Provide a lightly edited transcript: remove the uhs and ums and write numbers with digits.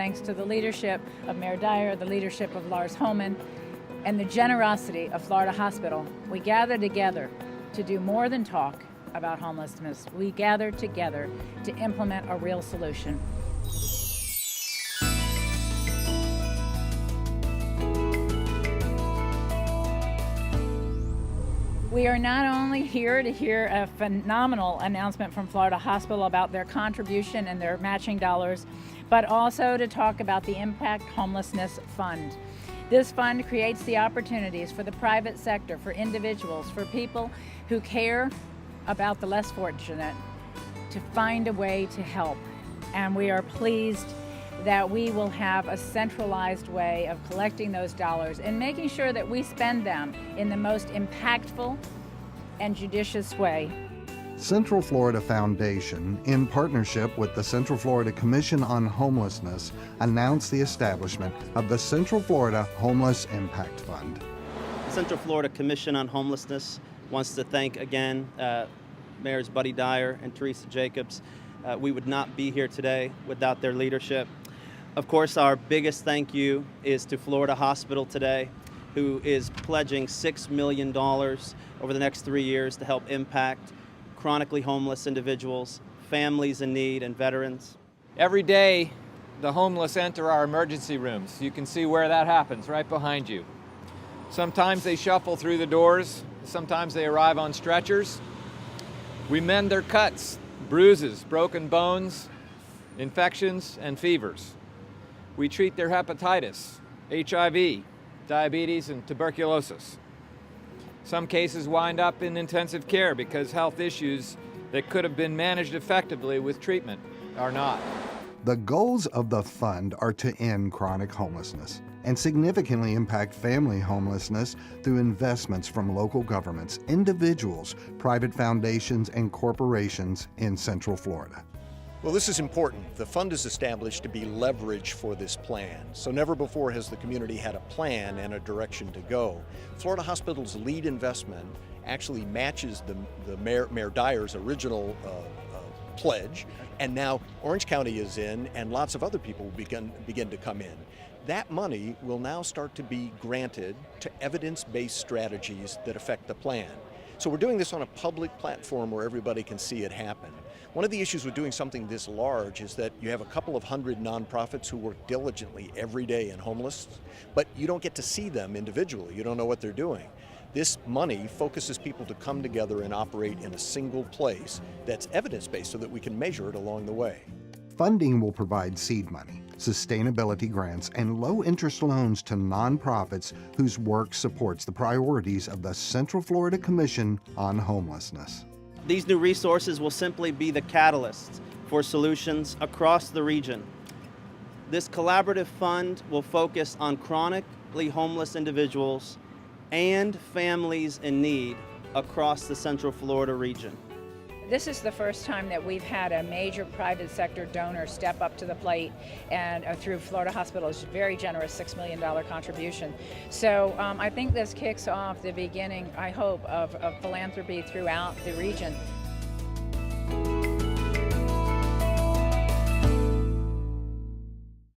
thanks to the leadership of Mayor Dyer, the leadership of Lars Holman, and the generosity of Florida Hospital, we gather together to do more than talk about homelessness. We gather together to implement a real solution. We are not only here to hear a phenomenal announcement from Florida Hospital about their contribution and their matching dollars, but also to talk about the Impact Homelessness Fund. This fund creates the opportunities for the private sector, for individuals, for people who care about the less fortunate to find a way to help. And we are pleased that we will have a centralized way of collecting those dollars and making sure that we spend them in the most impactful and judicious way. Central Florida Foundation, in partnership with the Central Florida Commission on Homelessness, announced the establishment of the Central Florida Homeless Impact Fund. Central Florida Commission on Homelessness wants to thank again Mayors Buddy Dyer and Teresa Jacobs. We would not be here today without their leadership. Of course, our biggest thank you is to Florida Hospital today, who is pledging $6 million over the next 3 years to help impact chronically homeless individuals, families in need, and veterans. Every day, the homeless enter our emergency rooms. You can see where that happens, right behind you. Sometimes they shuffle through the doors, sometimes they arrive on stretchers. We mend their cuts, bruises, broken bones, infections, and fevers. We treat their hepatitis, HIV, diabetes, and tuberculosis. Some cases wind up in intensive care because health issues that could have been managed effectively with treatment are not. The goals of the fund are to end chronic homelessness and significantly impact family homelessness through investments from local governments, individuals, private foundations, and corporations in Central Florida. Well, this is important. The fund is established to be leverage for this plan. So never before has the community had a plan and a direction to go. Florida Hospital's lead investment actually matches the Mayor Dyer's original pledge, and now Orange County is in, and lots of other people will begin to come in. That money will now start to be granted to evidence-based strategies that affect the plan. So we're doing this on a public platform where everybody can see it happen. One of the issues with doing something this large is that you have a couple of hundred nonprofits who work diligently every day in homeless, but you don't get to see them individually. You don't know what they're doing. This money focuses people to come together and operate in a single place that's evidence-based so that we can measure it along the way. Funding will provide seed money, sustainability grants, and low-interest loans to nonprofits whose work supports the priorities of the Central Florida Commission on Homelessness. These new resources will simply be the catalyst for solutions across the region. This collaborative fund will focus on chronically homeless individuals and families in need across the Central Florida region. This is the first time that we've had a major private sector donor step up to the plate, and through Florida Hospital's very generous $6 million contribution. So I think this kicks off the beginning, I hope, of philanthropy throughout the region.